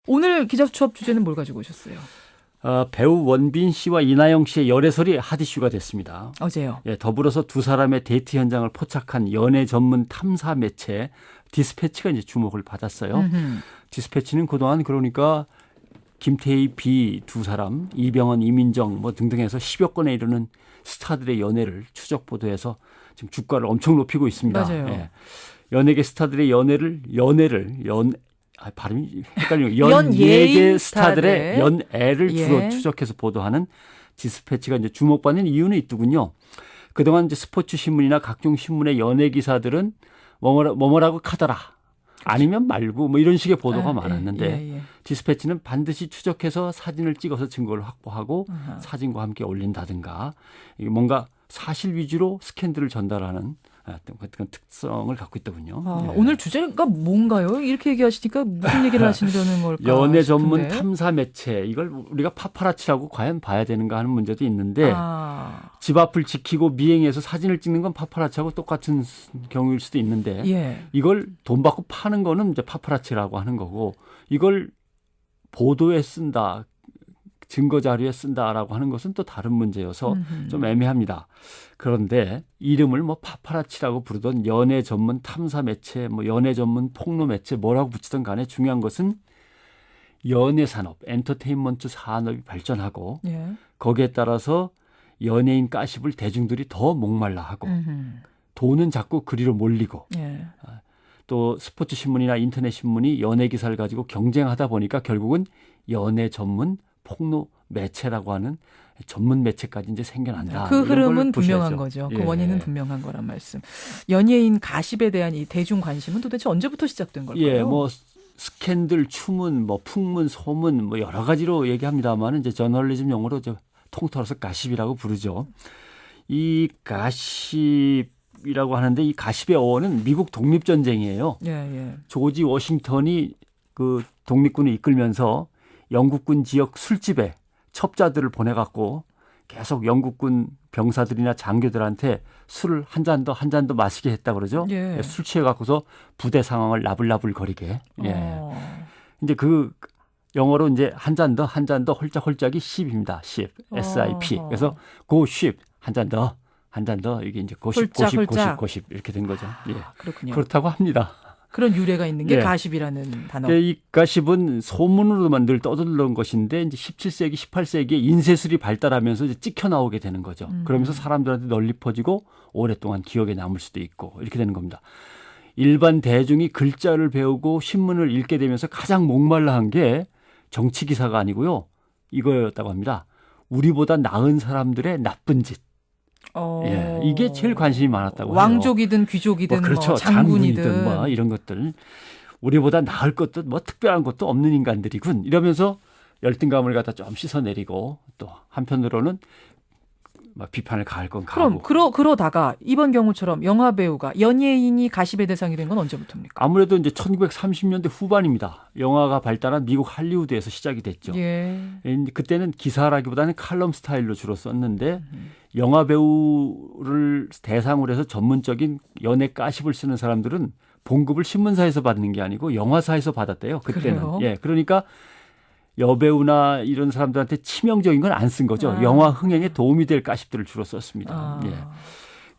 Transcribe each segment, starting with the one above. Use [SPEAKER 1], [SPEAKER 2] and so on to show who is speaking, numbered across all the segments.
[SPEAKER 1] 오늘 기자수첩 주제는 뭘 가지고 오셨어요?
[SPEAKER 2] 배우 원빈 씨와 이나영 씨의 열애설이 핫 이슈가 됐습니다.
[SPEAKER 1] 어제요.
[SPEAKER 2] 예, 더불어서 두 사람의 데이트 현장을 포착한 연애 전문 탐사 매체 디스패치가 이제 주목을 받았어요. 디스패치는 그동안 그러니까 김태희, 비 두 사람, 이병헌, 이민정 뭐 등등해서 10여 건에 이르는 스타들의 연애를 추적 보도해서 지금 주가를 엄청 높이고 있습니다.
[SPEAKER 1] 맞아요.
[SPEAKER 2] 예. 연예계 스타들의 발음이 헷갈리고
[SPEAKER 1] 연예계
[SPEAKER 2] 스타들의
[SPEAKER 1] 스타들의
[SPEAKER 2] 연애를 주로
[SPEAKER 1] 예.
[SPEAKER 2] 추적해서 보도하는 디스패치가 이제 주목받는 이유는 있더군요. 그동안 이제 스포츠 신문이나 각종 신문의 연예 기사들은 뭐뭐라고 카더라. 아니면 말고 뭐 이런 식의 보도가 많았는데 디스패치는 반드시 추적해서 사진을 찍어서 증거를 확보하고 사진과 함께 올린다든가 이게 뭔가 사실 위주로 스캔들을 전달하는 그런 특성을 갖고 있더군요. 네.
[SPEAKER 1] 오늘 주제가 뭔가요? 이렇게 얘기하시니까 무슨 얘기를 하시려는 걸까
[SPEAKER 2] 연애 전문
[SPEAKER 1] 싶은데.
[SPEAKER 2] 탐사 매체 이걸 우리가 파파라치라고 과연 봐야 되는가 하는 문제도 있는데 집 앞을 지키고 미행해서 사진을 찍는 건 파파라치하고 똑같은 경우일 수도 있는데
[SPEAKER 1] 예.
[SPEAKER 2] 이걸 돈 받고 파는 거는 이제 파파라치라고 하는 거고 이걸 보도에 쓴다. 증거 자료에 쓴다라고 하는 것은 또 다른 문제여서 좀 애매합니다. 그런데 이름을 뭐 파파라치라고 부르던 연애 전문 탐사 매체, 뭐 연애 전문 폭로 매체 뭐라고 붙이든 간에 중요한 것은 연예 산업, 엔터테인먼트 산업이 발전하고 거기에 따라서 연예인 가십을 대중들이 더 목말라 하고 돈은 자꾸 그리로 몰리고 또 스포츠 신문이나 인터넷 신문이 연예 기사를 가지고 경쟁하다 보니까 결국은 연예 전문 폭로 매체라고 하는 전문 매체까지 이제 생겨난다.
[SPEAKER 1] 그 흐름은
[SPEAKER 2] 보셔야죠.
[SPEAKER 1] 분명한 거죠. 그 원인은 분명한 거란 말씀. 연예인 가십에 대한 이 대중 관심은 도대체 언제부터 시작된 걸까요?
[SPEAKER 2] 예, 뭐 스캔들, 추문, 뭐 풍문, 소문, 뭐 여러 가지로 얘기합니다만 이제 저널리즘 용어로 이제 통틀어서 가십이라고 부르죠. 이 가십이라고 하는데 이 가십의 어원은 미국 독립전쟁이에요. 조지 워싱턴이 그 독립군을 이끌면서 영국군 지역 술집에 첩자들을 보내갖고 계속 영국군 병사들이나 장교들한테 술을 한 잔 더 마시게 했다 그러죠. 술 취해갖고서 부대 상황을 나불나불거리게. 이제 그 영어로 이제 한 잔 더 홀짝홀짝이 ship입니다. ship, S-I-P. 그래서 go ship 한 잔 더 이게 이제 고십 이렇게 된 거죠.
[SPEAKER 1] 그렇군요.
[SPEAKER 2] 그렇다고 합니다.
[SPEAKER 1] 그런 유래가 있는 게 가십이라는 단어.
[SPEAKER 2] 이 가십은 소문으로만 늘 떠들던 것인데 이제 17세기, 18세기에 인쇄술이 발달하면서 이제 찍혀 나오게 되는 거죠. 그러면서 사람들한테 널리 퍼지고 오랫동안 기억에 남을 수도 있고 이렇게 되는 겁니다. 일반 대중이 글자를 배우고 신문을 읽게 되면서 가장 목말라한 게 정치 기사가 아니고요. 이거였다고 합니다. 우리보다 나은 사람들의 나쁜 짓. 이게 제일 관심이 많았다고 해요.
[SPEAKER 1] 왕족이든 귀족이든
[SPEAKER 2] 그렇죠.
[SPEAKER 1] 뭐 장군이든
[SPEAKER 2] 뭐 이런 것들. 우리보다 나을 것도 뭐 특별한 것도 없는 인간들이군. 이러면서 열등감을 갖다 좀 씻어내리고 또 한편으로는 막 비판을 가할 건 가하고.
[SPEAKER 1] 그러다가 이번 경우처럼 영화 배우가 연예인이 가십의 대상이 된 건 언제부터입니까?
[SPEAKER 2] 아무래도 이제 1930년대 후반입니다. 영화가 발달한 미국 할리우드에서 시작이 됐죠. 그때는 기사라기보다는 칼럼 스타일로 주로 썼는데 영화 배우를 대상으로 해서 전문적인 연예 가십을 쓰는 사람들은 봉급을 신문사에서 받는 게 아니고 영화사에서 받았대요. 그때는.
[SPEAKER 1] 그래요?
[SPEAKER 2] 그러니까 여배우나 이런 사람들한테 치명적인 건 안 쓴 거죠. 영화 흥행에 도움이 될 가십들을 주로 썼습니다.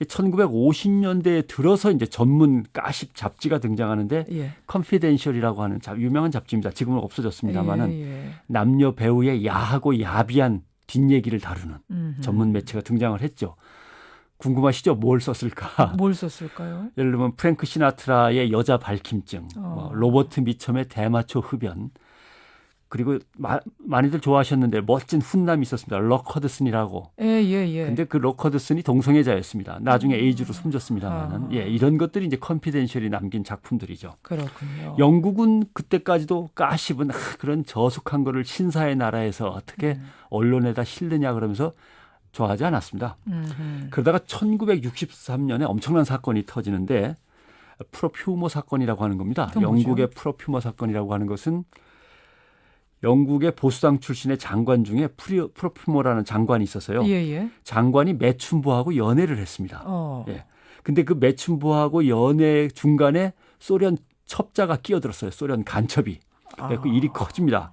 [SPEAKER 2] 1950년대에 들어서 이제 전문 가십 잡지가 등장하는데 컨피덴셜이라고 하는 유명한 잡지입니다. 지금은 없어졌습니다만은 남녀 배우의 야하고 야비한 뒷얘기를 다루는 전문 매체가 등장을 했죠. 궁금하시죠? 뭘 썼을까?
[SPEAKER 1] 뭘 썼을까요?
[SPEAKER 2] 예를 들면 프랭크 시나트라의 여자 밝힘증, 로버트 미첨의 대마초 흡연, 그리고 많이들 좋아하셨는데 멋진 훈남이 있었습니다. 럭 허드슨이라고. 근데 그 럭 허드슨이 동성애자였습니다. 나중에 에이즈로 숨졌습니다만은. 이런 것들이 이제 컨피덴셜이 남긴 작품들이죠.
[SPEAKER 1] 그렇군요.
[SPEAKER 2] 영국은 그때까지도 가십은 그런 저속한 거를 신사의 나라에서 어떻게 언론에다 실느냐 그러면서 좋아하지 않았습니다. 그러다가 1963년에 엄청난 사건이 터지는데 프로퓨머 사건이라고 하는 겁니다. 영국의 프로퓨머 사건이라고 하는 것은 영국의 보수당 출신의 장관 중에 프로퓨머라는 장관이 있었어요. 장관이 매춘부하고 연애를 했습니다. 근데 그 매춘부하고 연애 중간에 소련 첩자가 끼어들었어요. 소련 간첩이. 그래서 일이 커집니다.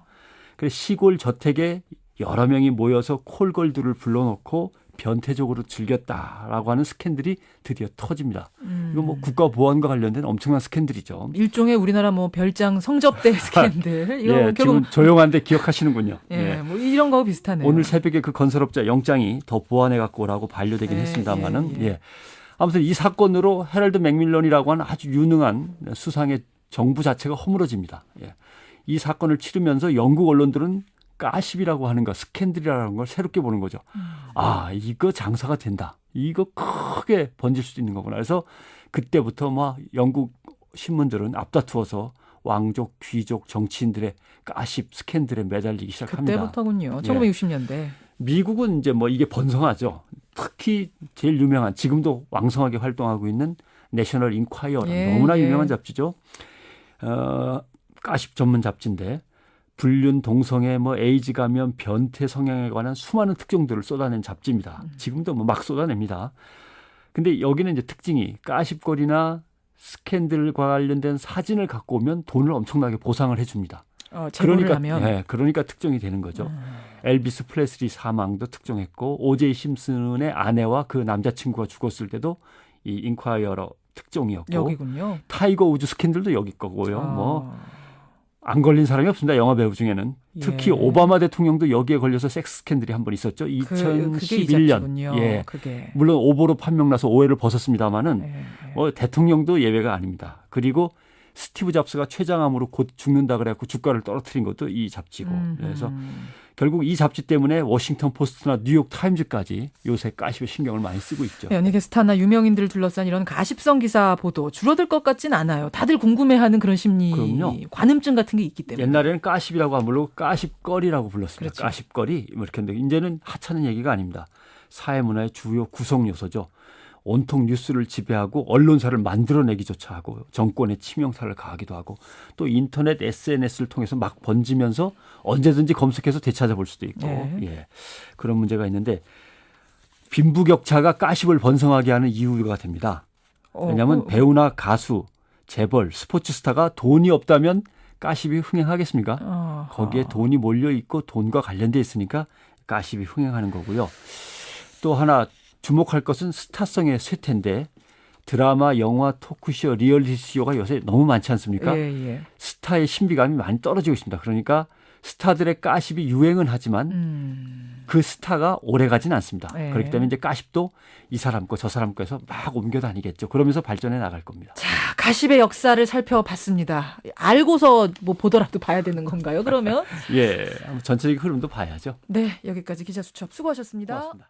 [SPEAKER 2] 그래서 시골 저택에 여러 명이 모여서 콜걸들을 불러놓고 변태적으로 즐겼다라고 하는 스캔들이 드디어 터집니다. 이거 뭐 국가 보안과 관련된 엄청난 스캔들이죠.
[SPEAKER 1] 일종의 우리나라 뭐 별장 성접대 스캔들. 이거
[SPEAKER 2] 예,
[SPEAKER 1] 결국
[SPEAKER 2] 지금 조용한데 기억하시는군요.
[SPEAKER 1] 예,
[SPEAKER 2] 예.
[SPEAKER 1] 뭐 이런 거 비슷하네요.
[SPEAKER 2] 오늘 새벽에 그 건설업자 영장이 더 보완해 갖고 오라고 반려되긴
[SPEAKER 1] 예,
[SPEAKER 2] 했습니다만은
[SPEAKER 1] 예.
[SPEAKER 2] 예. 아무튼 이 사건으로 헤럴드 맥밀런이라고 하는 아주 유능한 수상의 정부 자체가 허물어집니다. 예. 이 사건을 치르면서 영국 언론들은 가십이라고 하는 거, 스캔들이라는 걸 새롭게 보는 거죠. 아, 이거 장사가 된다. 이거 크게 번질 수도 있는 거구나. 그래서 그때부터 막 영국 신문들은 앞다투어서 왕족, 귀족, 정치인들의 가십, 스캔들에 매달리기 시작합니다.
[SPEAKER 1] 그때부터군요. 1960년대.
[SPEAKER 2] 미국은 이제 뭐 이게 번성하죠. 특히 제일 유명한 지금도 왕성하게 활동하고 있는 내셔널 인콰이어라는
[SPEAKER 1] 예,
[SPEAKER 2] 너무나
[SPEAKER 1] 예.
[SPEAKER 2] 유명한 잡지죠. 가십 전문 잡지인데 불륜, 동성애, 뭐 에이즈 감염, 변태 성향에 관한 수많은 특종들을 쏟아낸 잡지입니다. 지금도 뭐 막 쏟아냅니다. 근데 여기는 이제 특징이 가십거리나 스캔들과 관련된 사진을 갖고 오면 돈을 엄청나게 보상을 해줍니다.
[SPEAKER 1] 제보를
[SPEAKER 2] 그러니까,
[SPEAKER 1] 하면.
[SPEAKER 2] 예, 그러니까 특종이 되는 거죠. 엘비스 프레슬리 사망도 특종했고 오제이 심슨의 아내와 그 남자친구가 죽었을 때도 이 인콰이어러 특종이었고
[SPEAKER 1] 여기군요.
[SPEAKER 2] 타이거 우즈 스캔들도 여기 거고요.
[SPEAKER 1] 아.
[SPEAKER 2] 뭐 안 걸린 사람이 없습니다. 영화 배우 중에는. 특히
[SPEAKER 1] 예.
[SPEAKER 2] 오바마 대통령도 여기에 걸려서 섹스 스캔들이 한 번 있었죠.
[SPEAKER 1] 그게 이
[SPEAKER 2] 2011년.
[SPEAKER 1] 잡지군요.
[SPEAKER 2] 예.
[SPEAKER 1] 그게.
[SPEAKER 2] 물론 오보로 판명나서 오해를 벗었습니다마는
[SPEAKER 1] 예.
[SPEAKER 2] 대통령도 예외가 아닙니다. 그리고 스티브 잡스가 췌장암으로 곧 죽는다 그래갖고 주가를 떨어뜨린 것도 이 잡지고. 그래서 결국 이 잡지 때문에 워싱턴 포스트나 뉴욕 타임즈까지 요새 가십에 신경을 많이 쓰고 있죠.
[SPEAKER 1] 연예계 스타나 유명인들을 둘러싼 이런 가십성 기사 보도 줄어들 것 같진 않아요. 다들 궁금해하는 그런 심리,
[SPEAKER 2] 그럼요.
[SPEAKER 1] 관음증 같은 게 있기 때문에.
[SPEAKER 2] 옛날에는 가십이라고 안 부르고 가십거리라고 불렀습니다.
[SPEAKER 1] 그렇죠.
[SPEAKER 2] 가십거리 뭐 이렇게 했는데 이제는 하찮은 얘기가 아닙니다. 사회문화의 주요 구성 요소죠. 온통 뉴스를 지배하고 언론사를 만들어내기조차 하고 정권의 치명타를 가하기도 하고 또 인터넷 SNS를 통해서 막 번지면서 언제든지 검색해서 되찾아볼 수도 있고 예, 그런 문제가 있는데 빈부격차가 가십을 번성하게 하는 이유가 됩니다. 왜냐하면 배우나 가수, 재벌, 스포츠 스타가 돈이 없다면 가십이 흥행하겠습니까? 거기에 돈이 몰려있고 돈과 관련돼 있으니까 가십이 흥행하는 거고요. 또 하나 주목할 것은 스타성의 쇠퇴인데 드라마, 영화, 토크쇼, 리얼리티 쇼가 요새 너무 많지 않습니까?
[SPEAKER 1] 예.
[SPEAKER 2] 스타의 신비감이 많이 떨어지고 있습니다. 그러니까 스타들의 가십이 유행은 하지만 그 스타가 오래가진 않습니다.
[SPEAKER 1] 예.
[SPEAKER 2] 그렇기 때문에 이제 가십도 이 사람 거 저 사람 거에서 막 옮겨 다니겠죠. 그러면서 발전해 나갈 겁니다.
[SPEAKER 1] 자, 가십의 역사를 살펴봤습니다. 알고서 뭐 보더라도 봐야 되는 건가요? 그러면
[SPEAKER 2] 예, 전체적인 흐름도 봐야죠.
[SPEAKER 1] 네, 여기까지 기자 수첩 수고하셨습니다.
[SPEAKER 2] 고맙습니다.